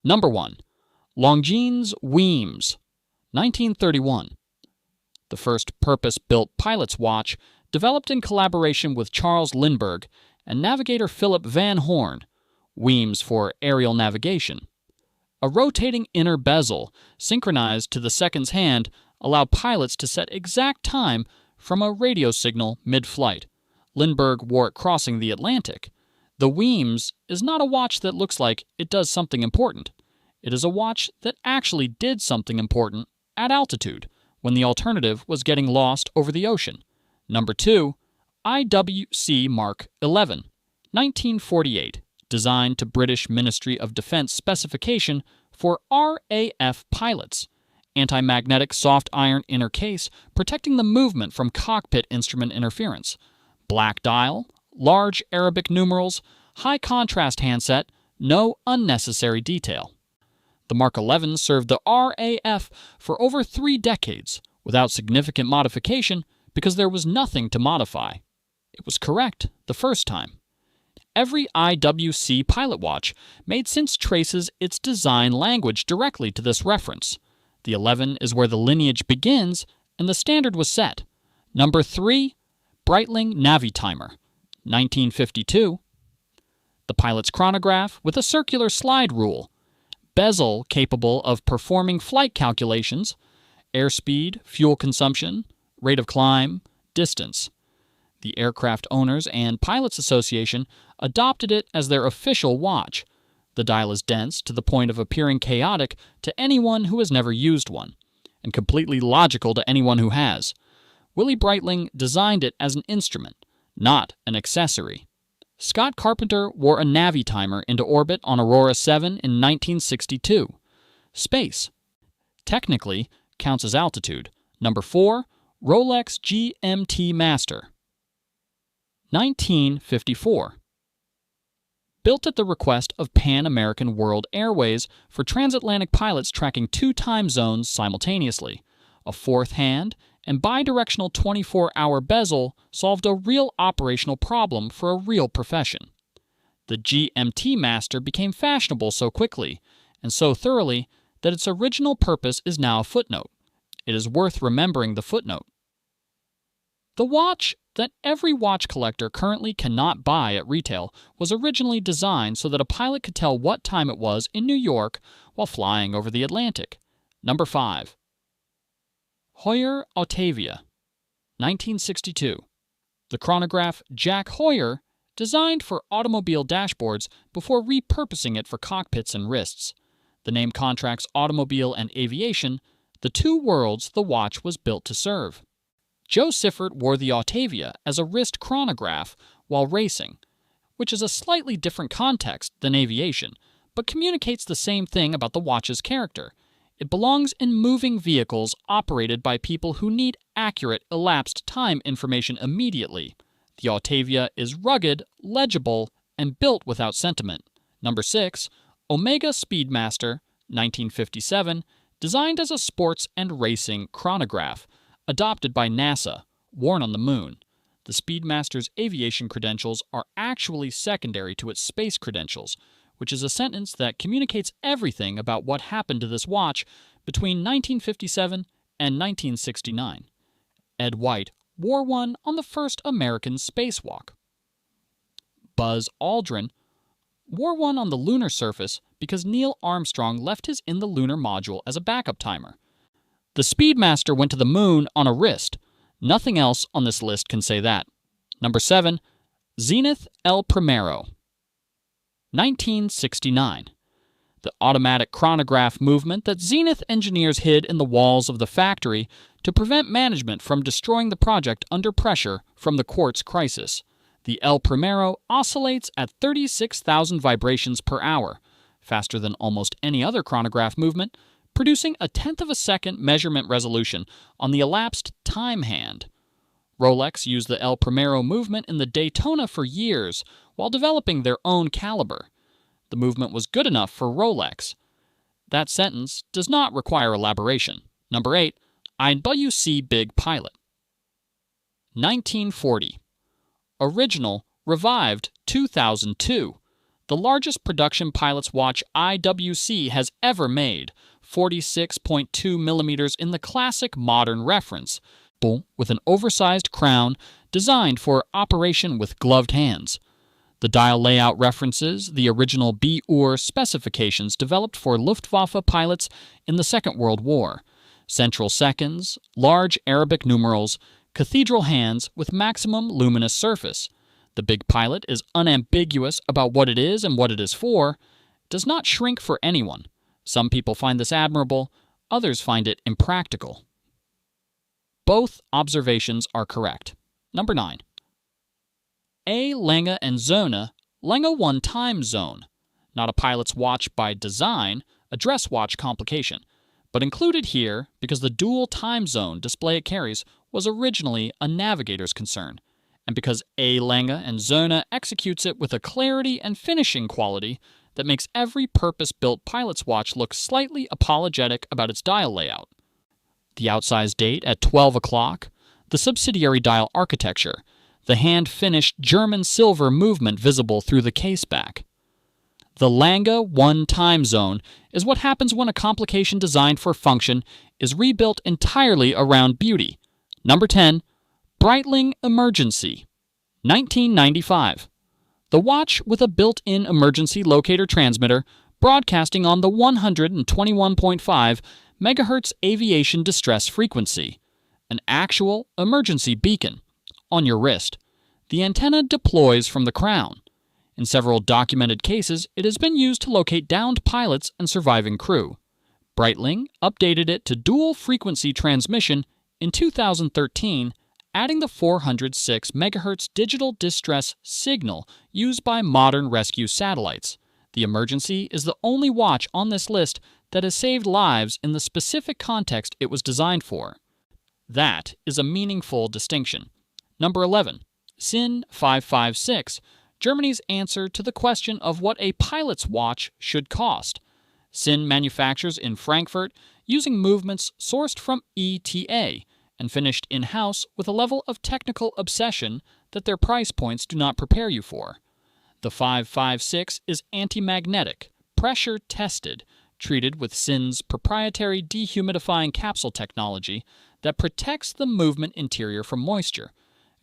Number 1. Longines Weems, 1931. The first purpose-built pilot's watch developed in collaboration with Charles Lindbergh and navigator Philip Van Horn, Weems for aerial navigation. A rotating inner bezel, synchronized to the second's hand, allowed pilots to set exact time from a radio signal mid-flight. Lindbergh wore it crossing the Atlantic. The Weems is not a watch that looks like it does something important. It is a watch that actually did something important at altitude, when the alternative was getting lost over the ocean. Number 2. IWC Mark 11, 1948, designed to British Ministry of Defence specification for RAF pilots. Anti-magnetic soft iron inner case protecting the movement from cockpit instrument interference. Black dial, large Arabic numerals, high contrast handset, no unnecessary detail. The Mark 11 served the RAF for over 3 decades without significant modification because there was nothing to modify. It was correct the first time. Every IWC pilot watch made since traces its design language directly to this reference. The 11 is where the lineage begins and the standard was set. Number 3. Breitling Navitimer, 1952. The pilot's chronograph with a circular slide rule. Bezel capable of performing flight calculations, airspeed, fuel consumption, rate of climb, distance. The Aircraft Owners and Pilots Association adopted it as their official watch. The dial is dense to the point of appearing chaotic to anyone who has never used one, and completely logical to anyone who has. Willie Breitling designed it as an instrument, not an accessory. Scott Carpenter wore a Navitimer into orbit on Aurora 7 in 1962. Space. Technically, counts as altitude. Number 4. Rolex GMT Master, 1954. Built at the request of Pan American World Airways for transatlantic pilots tracking 2 time zones simultaneously. A fourth hand and bidirectional 24-hour bezel solved a real operational problem for a real profession. The GMT Master became fashionable so quickly and so thoroughly that its original purpose is now a footnote. It is worth remembering the footnote. The watch that every watch collector currently cannot buy at retail was originally designed so that a pilot could tell what time it was in New York while flying over the Atlantic. Number 5. Heuer Autavia, 1962. The chronograph Jack Heuer designed for automobile dashboards before repurposing it for cockpits and wrists. The name contracts automobile and aviation, the two worlds the watch was built to serve. Joe Siffert wore the Autavia as a wrist chronograph while racing, which is a slightly different context than aviation, but communicates the same thing about the watch's character. It belongs in moving vehicles operated by people who need accurate, elapsed time information immediately. The Autavia is rugged, legible, and built without sentiment. Number 6. Omega Speedmaster, 1957, designed as a sports and racing chronograph, adopted by NASA, worn on the moon. The Speedmaster's aviation credentials are actually secondary to its space credentials, which is a sentence that communicates everything about what happened to this watch between 1957 and 1969. Ed White wore one on the first American spacewalk. Buzz Aldrin wore one on the lunar surface because Neil Armstrong left his in the lunar module as a backup timer. The Speedmaster went to the moon on a wrist. Nothing else on this list can say that. Number 7. Zenith El Primero, 1969. The automatic chronograph movement that Zenith engineers hid in the walls of the factory to prevent management from destroying the project under pressure from the quartz crisis. The El Primero oscillates at 36,000 vibrations per hour, faster than almost any other chronograph movement, producing a tenth of a second measurement resolution on the elapsed time hand. Rolex used the El Primero movement in the Daytona for years while developing their own caliber. The movement was good enough for Rolex. That sentence does not require elaboration. Number 8. IWC Big Pilot, 1940. Original, revived 2002. the largest production pilot's watch IWC has ever made, 46.2 millimeters in the classic modern reference, with an oversized crown designed for operation with gloved hands. The dial layout references the original B-Uhr specifications developed for Luftwaffe pilots in the Second World War. Central seconds, large Arabic numerals, cathedral hands with maximum luminous surface. The Big Pilot is unambiguous about what it is and what it is for. It does not shrink for anyone. Some people find this admirable, others find it impractical. Both observations are correct. Number 9. A. Lange and Söhne, Lange 1 time zone. Not a pilot's watch by design, a dress watch complication, but included here because the dual time zone display it carries was originally a navigator's concern, and because A. Lange and Söhne executes it with a clarity and finishing quality that makes every purpose-built pilot's watch look slightly apologetic about its dial layout. The outsized date at 12 o'clock, the subsidiary dial architecture, the hand-finished German silver movement visible through the case back. The Lange 1 time zone is what happens when a complication designed for function is rebuilt entirely around beauty. Number 10. Breitling Emergency, 1995. The watch with a built-in emergency locator transmitter broadcasting on the 121.5 MHz aviation distress frequency. An actual emergency beacon on your wrist. The antenna deploys from the crown. In several documented cases, it has been used to locate downed pilots and surviving crew. Breitling updated it to dual-frequency transmission in 2013, adding the 406 MHz digital distress signal used by modern rescue satellites. The Emergency is the only watch on this list that has saved lives in the specific context it was designed for. That is a meaningful distinction. Number 11. SIN 556, Germany's answer to the question of what a pilot's watch should cost. SIN manufactures in Frankfurt using movements sourced from ETA and finished in-house with a level of technical obsession that their price points do not prepare you for. The 556 is anti-magnetic, pressure-tested, treated with SIN's proprietary dehumidifying capsule technology that protects the movement interior from moisture.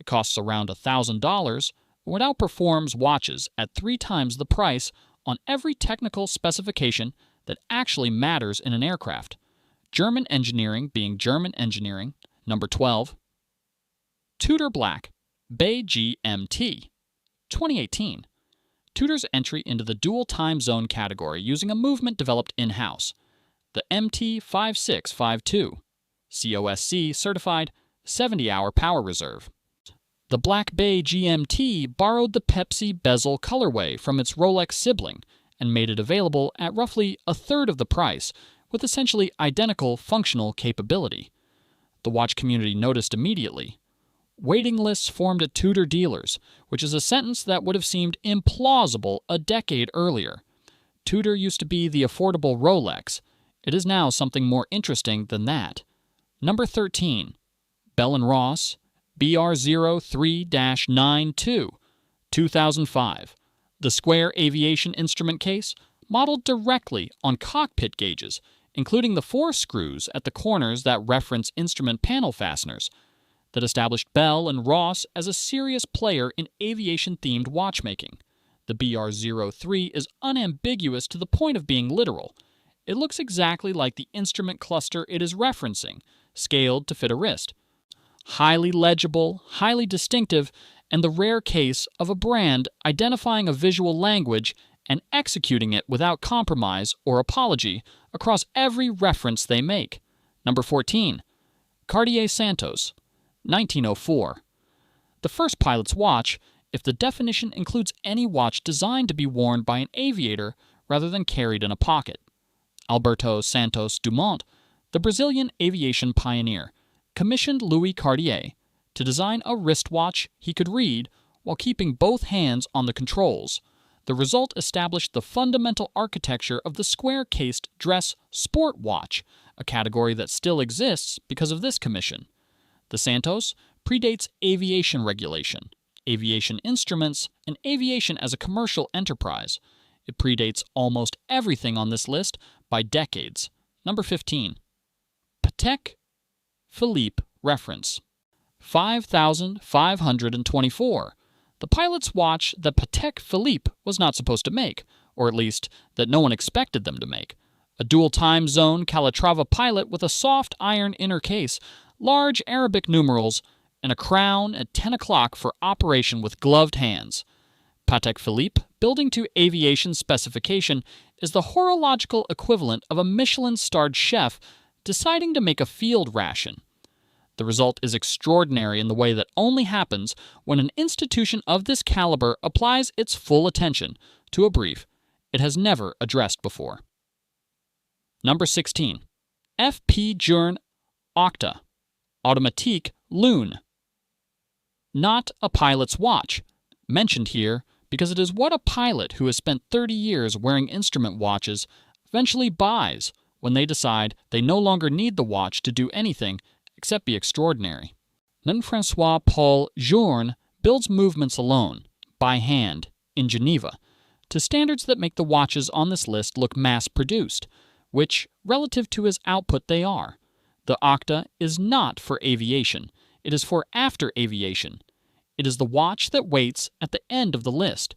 It costs around $1,000, but outperforms watches at 3 times the price on every technical specification that actually matters in an aircraft. German engineering being German engineering. Number 12. Tudor Black, Bay GMT, 2018. Tudor's entry into the dual time zone category using a movement developed in-house. The MT5652, COSC certified 70-hour power reserve. The Black Bay GMT borrowed the Pepsi bezel colorway from its Rolex sibling and made it available at roughly a third of the price with essentially identical functional capability. The watch community noticed immediately. Waiting lists formed at Tudor dealers, which is a sentence that would have seemed implausible a decade earlier. Tudor used to be the affordable Rolex. It is now something more interesting than that. Number 13. Bell & Ross, BR03-92, 2005. The square aviation instrument case, modeled directly on cockpit gauges, including the 4 screws at the corners that reference instrument panel fasteners, that established Bell & Ross as a serious player in aviation-themed watchmaking. The BR03 is unambiguous to the point of being literal. It looks exactly like the instrument cluster it is referencing, scaled to fit a wrist. Highly legible, highly distinctive, and the rare case of a brand identifying a visual language and executing it without compromise or apology across every reference they make. Number 14. Cartier Santos, 1904. The first pilot's watch, if the definition includes any watch designed to be worn by an aviator rather than carried in a pocket. Alberto Santos Dumont, the Brazilian aviation pioneer, commissioned Louis Cartier to design a wristwatch he could read while keeping both hands on the controls. The result established the fundamental architecture of the square-cased dress sport watch, a category that still exists because of this commission. The Santos predates aviation regulation, aviation instruments, and aviation as a commercial enterprise. It predates almost everything on this list by decades. Number 15. Patek Philippe reference. 5524. The pilot's watch that Patek Philippe was not supposed to make, or at least that no one expected them to make. A dual time zone Calatrava pilot with a soft iron inner case, large Arabic numerals, and a crown at 10 o'clock for operation with gloved hands. Patek Philippe, building to aviation specification, is the horological equivalent of a Michelin-starred chef deciding to make a field ration. The result is extraordinary in the way that only happens when an institution of this caliber applies its full attention to a brief it has never addressed before. Number 16. F.P. Journe Octa Automatique Lune. Not a pilot's watch, mentioned here because it is what a pilot who has spent 30 years wearing instrument watches eventually buys when they decide they no longer need the watch to do anything except be extraordinary. Then Francois Paul Journe builds movements alone, by hand, in Geneva, to standards that make the watches on this list look mass-produced, which, relative to his output, they are. The Octa is not for aviation. It is for after aviation. It is the watch that waits at the end of the list.